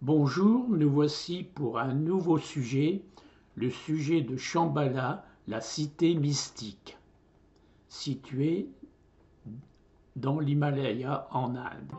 Bonjour, nous voici pour un nouveau sujet, le sujet de Shambhala, la cité mystique, située dans l'Himalaya en Inde.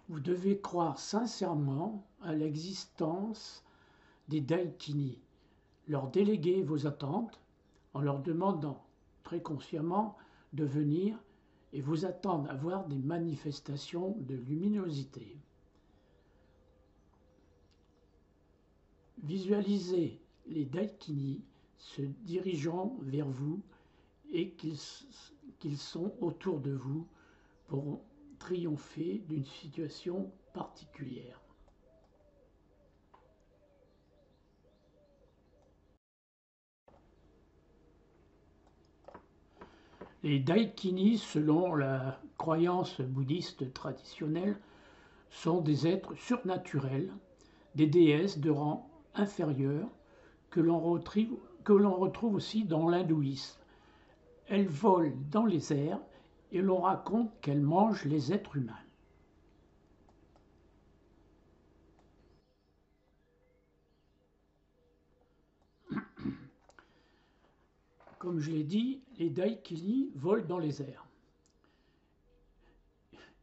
Vous devez croire sincèrement à l'existence des Daikini, leur déléguer vos attentes en leur demandant très consciemment de venir et vous attendre à voir des manifestations de luminosité. Visualisez les Daikini se dirigeant vers vous et qu'ils sont autour de vous pour triompher d'une situation particulière. Les Daikini, selon la croyance bouddhiste traditionnelle, sont des êtres surnaturels, des déesses de rang inférieur que l'on retrouve aussi dans l'hindouisme. Elles volent dans les airs et l'on raconte qu'elles mangent les êtres humains. Comme je l'ai dit, les Daikini volent dans les airs.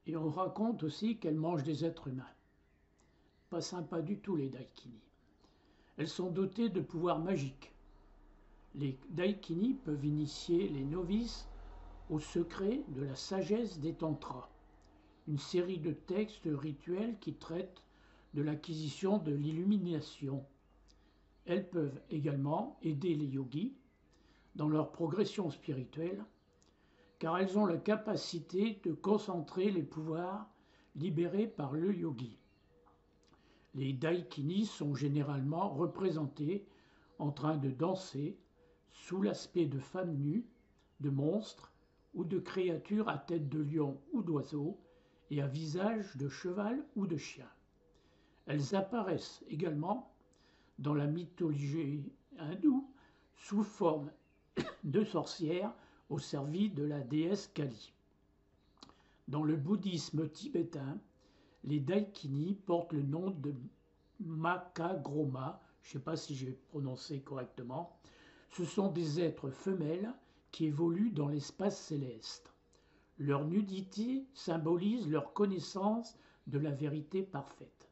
Et on raconte aussi qu'elles mangent des êtres humains. Pas sympa du tout, les Daikini. Elles sont dotées de pouvoirs magiques. Les Daikini peuvent initier les novices au secret de la sagesse des tantras, une série de textes rituels qui traitent de l'acquisition de l'illumination. Elles peuvent également aider les yogis dans leur progression spirituelle, car elles ont la capacité de concentrer les pouvoirs libérés par le yogi. Les Daikini sont généralement représentés en train de danser sous l'aspect de femmes nues, de monstres ou de créatures à tête de lion ou d'oiseau et à visage de cheval ou de chien. Elles apparaissent également dans la mythologie hindoue sous forme de sorcières au service de la déesse Kali. Dans le bouddhisme tibétain, les Daikini portent le nom de Makagroma, je ne sais pas si j'ai prononcé correctement. Ce sont des êtres femelles qui évoluent dans l'espace céleste. Leur nudité symbolise leur connaissance de la vérité parfaite.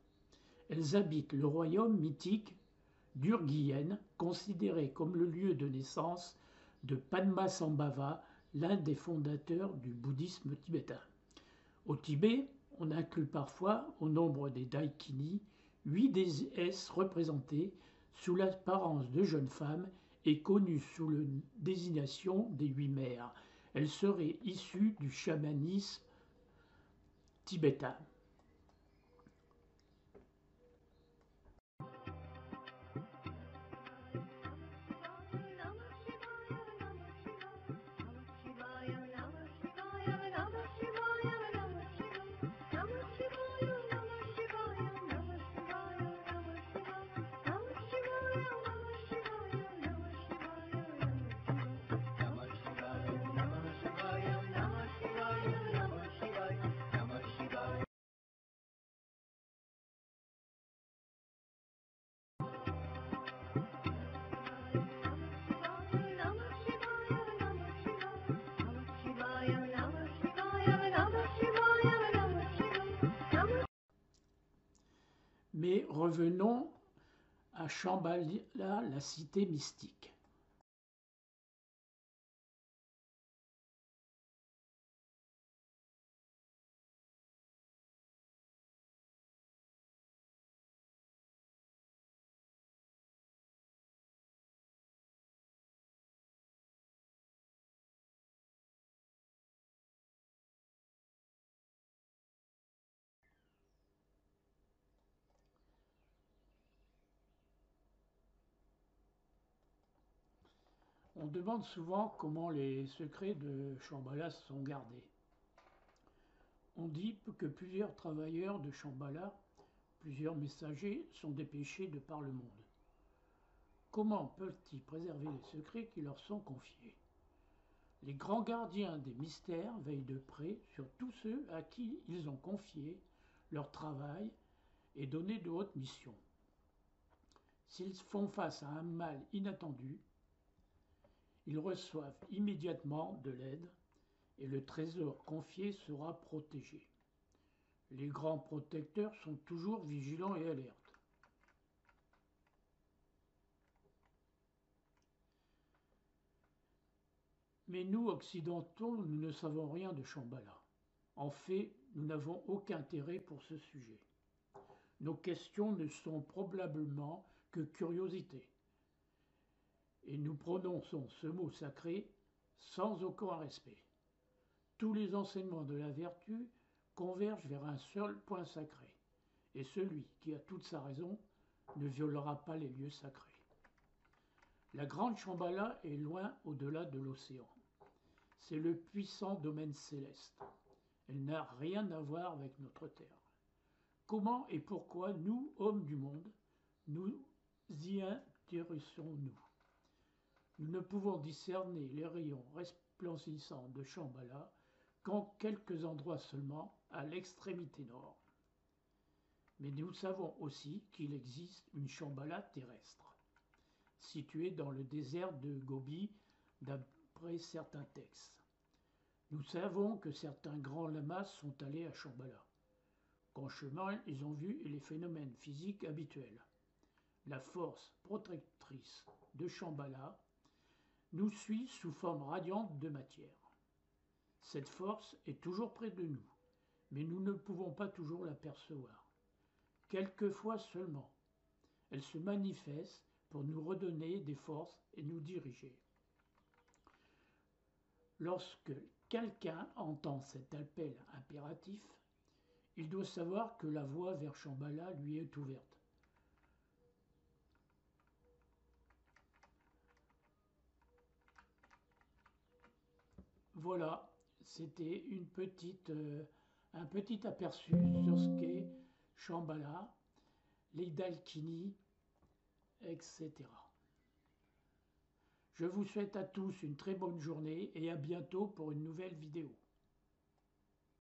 Elles habitent le royaume mythique d'Urguyen, considéré comme le lieu de naissance de Padmasambhava, l'un des fondateurs du bouddhisme tibétain. Au Tibet, on inclut parfois au nombre des Daikini 8 déesses représentées sous l'apparence de jeunes femmes et connues sous la désignation des 8 mères. Elles seraient issues du chamanisme tibétain. Mais revenons à Shambhala, la cité mystique. On demande souvent comment les secrets de Shambhala sont gardés. On dit que plusieurs travailleurs de Shambhala, plusieurs messagers, sont dépêchés de par le monde. Comment peuvent-ils préserver les secrets qui leur sont confiés? Les grands gardiens des mystères veillent de près sur tous ceux à qui ils ont confié leur travail et donné de hautes missions. S'ils font face à un mal inattendu, ils reçoivent immédiatement de l'aide et le trésor confié sera protégé. Les grands protecteurs sont toujours vigilants et alertes. Mais nous, occidentaux, nous ne savons rien de Shambhala. En fait, nous n'avons aucun intérêt pour ce sujet. Nos questions ne sont probablement que curiosité. Et nous prononçons ce mot sacré sans aucun respect. Tous les enseignements de la vertu convergent vers un seul point sacré. Et celui qui a toute sa raison ne violera pas les lieux sacrés. La grande Shambhala est loin au-delà de l'océan. C'est le puissant domaine céleste. Elle n'a rien à voir avec notre terre. Comment et pourquoi nous, hommes du monde, nous y intéressons-nous? Nous ne pouvons discerner les rayons resplendissants de Shambhala qu'en quelques endroits seulement à l'extrémité nord. Mais nous savons aussi qu'il existe une Shambhala terrestre, située dans le désert de Gobi d'après certains textes. Nous savons que certains grands lamas sont allés à Shambhala. Qu'en chemin, ils ont vu les phénomènes physiques habituels. La force protectrice de Shambhala nous suit sous forme radiante de matière. Cette force est toujours près de nous, mais nous ne pouvons pas toujours l'apercevoir. Quelquefois seulement, elle se manifeste pour nous redonner des forces et nous diriger. Lorsque quelqu'un entend cet appel impératif, il doit savoir que la voie vers Shambhala lui est ouverte. Voilà, c'était un petit aperçu sur ce qu'est Shambhala, les Dalkini, etc. Je vous souhaite à tous une très bonne journée et à bientôt pour une nouvelle vidéo.